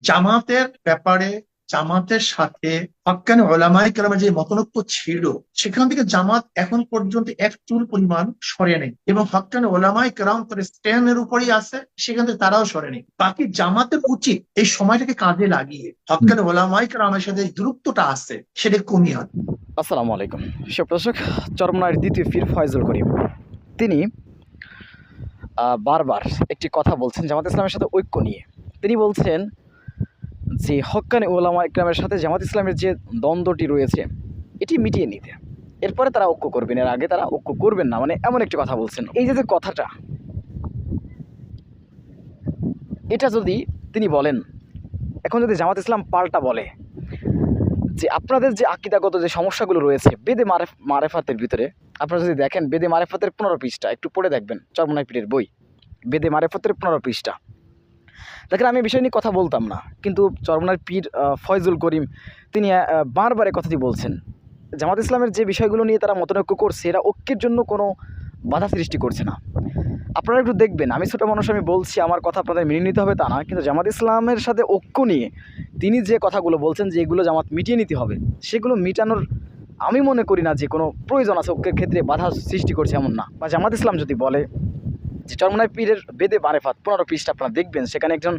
জামাতের ব্যাপারে জামাতের সাথে হক্কানি ওলামায়ে কেরামের যে মতনৈক্য ছিল, সেখান থেকে জামাত এখন পর্যন্ত এক চুল পরিমাণ সরে নেই, এবং হক্কানি ওলামায়ে কেরাম তার স্ট্যান্ডের উপরই আছে, সেখান থেকে তারাও সরে নেই। বাকি জামাতের উচিত এই সময়টাকে কাজে লাগিয়ে হক্কানি ওলামায়ে কেরামের সাথে যে দূরত্বটা আছে সেটা কমিয়ে আনা। আসসালামু আলাইকুম সুপ্রদর্শক, চরমনায়ের দ্বিতীয় পীর ফয়জুল করিম তিনি বারবার একটি কথা বলছেন জামাত ইসলামের সাথে ঐক্য নিয়ে। তিনি বলছেন যে হক্কানি ওলামা ইকরামের সাথে জামাত ইসলামের যে দ্বন্দ্বটি রয়েছে এটি মিটিয়ে নিতে, এরপরে তারা ঐক্য করবেন, এর আগে তারা ঐক্য করবেন না, মানে এমন একটি কথা বলছেন। এই যে কথাটা, এটা যদি তিনি বলেন, এখন যদি জামাত ইসলাম পাল্টা বলে যে আপনাদের যে আকীদাগত যে সমস্যাগুলো রয়েছে বেদে মারেফাতের ভিতরে, আপনারা যদি দেখেন বেদে মারেফাতের 15 পৃষ্ঠা একটু পড়ে দেখবেন, চরমনাই পীরের বই বেদে মারেফাতের 15 পৃষ্ঠা দেখেন। আমি বিষয় নিয়ে কথা বলতাম না, কিন্তু চরমনাই পীর ফয়জুল করিম তিনি বারবার কথাটি বলছেন। জামাত ইসলামের যে বিষয়গুলো নিয়ে তারা মতনৈক্য করছে, এরা ঐক্যের জন্য কোনো বাধা সৃষ্টি করছে না। আপনারা একটু দেখবেন, আমি ছোটো মানুষ, আমি বলছি আমার কথা আপনাদের মেনে নিতে হবে তা না, কিন্তু জামাত ইসলামের সাথে ঐক্য নিয়ে তিনি যে কথাগুলো বলছেন যে এগুলো জামাত মিটিয়ে নিতে হবে, সেগুলো মিটানোর আমি মনে করি না যে কোনো প্রয়োজন আছে। ঐক্যের ক্ষেত্রে বাধা সৃষ্টি করছে এমন না। বা জামাত ইসলাম যদি বলে যে চরমনাই পীরের বেদে মারেফাত 15 পৃষ্ঠা আপনারা দেখবেন, সেখানে একজন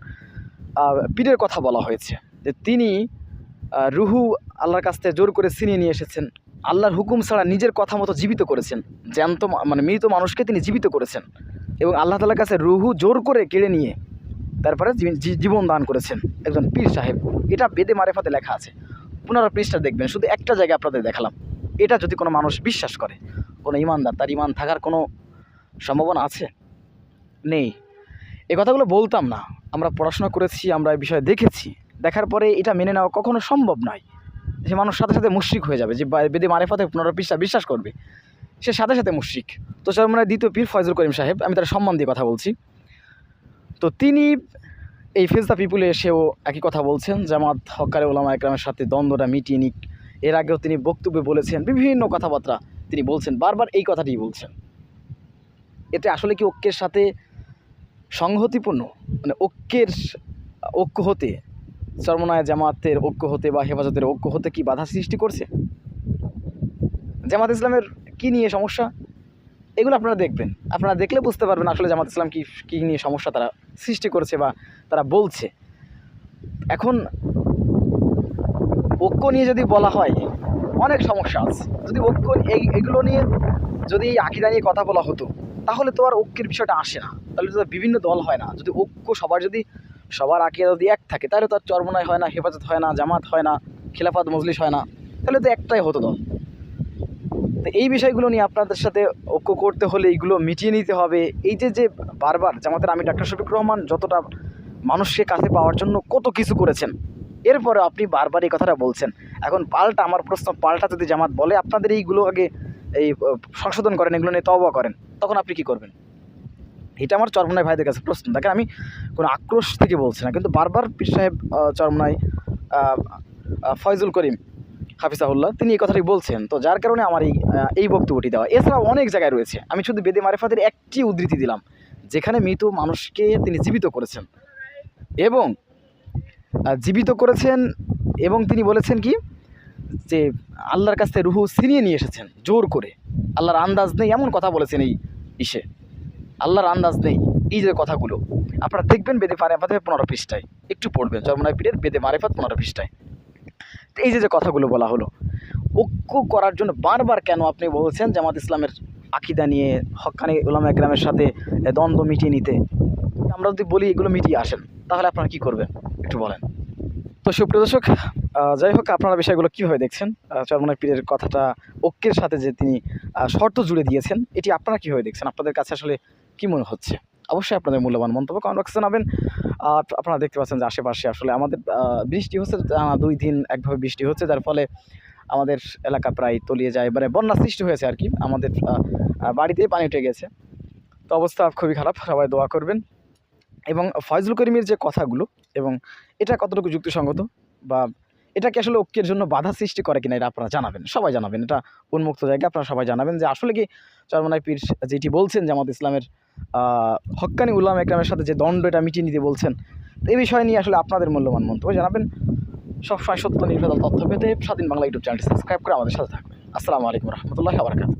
পীরের কথা বলা হয়েছে যে তিনি রুহু আল্লাহর কাছ থেকে জোর করে ছিনিয়ে নিয়ে এসেছেন, আল্লাহর হুকুম ছাড়া নিজের কথা মতো জীবিত করেছেন, জ্যান্ত মানে মৃত মানুষকে তিনি জীবিত করেছেন, এবং আল্লাহ তাআলার কাছে রুহু জোর করে কেড়ে নিয়ে তারপরে জীবন দান করেছেন একজন পীর সাহেব। এটা বেদে মারেফাতে লেখা আছে, 15 পৃষ্ঠা দেখবেন। শুধু একটা জায়গায় আপনাদের দেখালাম। এটা যদি কোনো মানুষ বিশ্বাস করে, কোনো ইমানদার, তার ইমান থাকার কোনো সম্ভাবনা আছে? নেই। এই কথাগুলো বলতাম না, আমরা পড়াশোনা করেছি, আমরা এই বিষয়ে দেখেছি, দেখার পরে এটা মেনে নেওয়া কখনো সম্ভব নয়। সে মানুষ সাথে সাথে মুশরিক হয়ে যাবে, যে বেদে মারেফাতে 15 পৃষ্ঠা বিশ্বাস করবে, সে সাথে সাথে মুশরিক। তো চরমনাই দ্বিতীয় পীর ফয়জুল করিম সাহেব, আমি তার সম্মান দিয়ে কথা বলছি, তো তিনি এই ফেজ দ্য পিপুলে এসেও একই কথা বলছেন, জামাত হক্কানি ওলামা ইকরামের সাথে দ্বন্দ্বটা মিটিয়ে নিক। এর আগেও তিনি বক্তব্যে বলেছেন, বিভিন্ন কথাবার্তা তিনি বলছেন, বারবার এই কথাটিই বলছেন। এতে আসলে কি ঐক্যের সাথে সংহতিপূর্ণ, মানে ঐক্য হতে, চরমনায় জামাতের ঐক্য হতে বা হেফাজতের ঐক্য হতে কি বাধা সৃষ্টি করছে? জামাত ইসলামের কি নিয়ে সমস্যা, এগুলো আপনারা দেখবেন, আপনারা দেখলে বুঝতে পারবেন আসলে জামাত ইসলাম কী নিয়ে সমস্যা তারা সৃষ্টি করেছে বা তারা বলছে। এখন ঐক্য নিয়ে যদি বলা হয়, অনেক সমস্যা আছে। যদি ঐক্য এগুলো নিয়ে যদি এই আকীদা নিয়ে কথা বলা হতো, তাহলে তো আর ঐক্যের বিষয়টা আসে না, তাহলে তো বিভিন্ন দল হয় না। যদি ঐক্য সবার আকীদা যদি এক থাকে, তাহলে তো আর চরমনাই হয় না, হেফাজত হয় না, জামাত হয় না, খিলাফত মজলিস হয় না, তাহলে তো একটাই হতো দল। তো এই বিষয়গুলো নিয়ে আপনাদের সাথে ঐক্য করতে হলে এইগুলো মিটিয়ে নিতে হবে। এই যে বারবার জামাতের আমি ডাক্তার শফিকুর রহমান যতটা মানুষকে কাছে পাওয়ার জন্য কত কিছু করেছেন, এরপরে আপনি বারবার এই কথাটা বলছেন। এখন পাল্টা আমার প্রশ্ন, পাল্টা যদি জামাত বলে আপনাদের এইগুলো আগে এই সংশোধন করেন, এগুলো নিয়ে তওবা করেন, তখন আপনি কি করবেন? এটা আমার চরমনাই ভাইদের কাছে প্রশ্ন। দেখেন, আমি কোনো আক্রোশ থেকে বলছি না, কিন্তু বারবার পীর সাহেব চরমনাই ফয়জুল করিম হাফিজাহুল্লাহ তিনি এই কথাটি বলছেন। তো যার কারণে আমার এই বক্তব্যটি দেওয়া। এছাড়াও অনেক জায়গায় রয়েছে, আমি শুধু বেদে মারেফাতের একটি উদ্ধৃতি দিলাম, যেখানে মৃত মানুষকে তিনি জীবিত করেছেন এবং তিনি বলেছেন কি, যে আল্লাহর কাছ থেকে রুহু ছিনিয়ে নিয়ে এসেছেন জোর করে, আল্লাহর আন্দাজ নেই এমন কথা বলেছেন। এই আল্লাহর আন্দাজ নেই, এই যে কথাগুলো আপনারা দেখবেন বেদে মারেফাতের 15 পৃষ্ঠায়, একটু পড়বেন চরমনাই পীরের বেদে মারেফাত 15 পৃষ্ঠায়। এই যে কথাগুলো বলা হলো, ঐক্য করার জন্য বারবার কেন আপনি বলছেন জামাত ইসলামের আকীদা নিয়ে হক্কানি উলামা একরামের সাথে দ্বন্দ্ব মিটিয়ে নিতে? আমরা যদি বলি এগুলো মিটিয়ে আসেন, তাহলে আপনারা কী করবেন একটু বলেন। তো সুপ্রিয় দর্শক, যাই হোক, আপনারা বিষয়গুলো কীভাবে দেখছেন? চরমনাই পীরের কথাটা ঐক্যের সাথে যে তিনি শর্ত জুড়ে দিয়েছেন, এটি আপনারা কীভাবে দেখছেন? আপনাদের কাছে আসলে কী মনে হচ্ছে? অবশ্যই আপনাদের মূল্যবান মন্তব্য কমেন্ট বক্সে জানাবেন। আর আপনারা দেখতে পাচ্ছেন যে আশেপাশে আসলে আমাদের বৃষ্টি হচ্ছে, 2 দিন একভাবে বৃষ্টি হচ্ছে, যার ফলে আমাদের এলাকা প্রায় তলিয়ে যায়, মানে বন্যা সৃষ্টি হয়েছে আর কি। আমাদের বাড়িতে পানি উঠে গেছে। তো অবস্থা খুবই খারাপ, সবাই দোয়া করবেন। এবং ফয়জুল করিমের যে কথাগুলো, এবং এটা কতটুকু যুক্তিসঙ্গত, বা এটা কি আসলে ঐক্যের জন্য বাধা সৃষ্টি করে কিনা, এটা আপনারা জানাবেন, সবাই জানাবেন। এটা উন্মুক্ত জায়গা, আপনারা সবাই জানাবেন যে আসলে কি চরমনাই পীর যেটি বলছেন জামাত ইসলামের হক্কানি উলামা একরামের সাথে যে দ্বন্দ্ব, এটা মিটিয়ে নিতে বলছেন, তো এই বিষয় নিয়ে আসলে আপনাদের মূল্যবান মন্তব্য জানাবেন। সবসময় সত্য নির্ভেজাল তথ্য পেতে স্বাধীন বাংলা ইউটিউব চ্যানেলটি সাবস্ক্রাইব করে আমাদের সাথে থাকবেন। আসসালামু আলাইকুম রহমতুল্লাহি ওয়া বারাকাতুহু।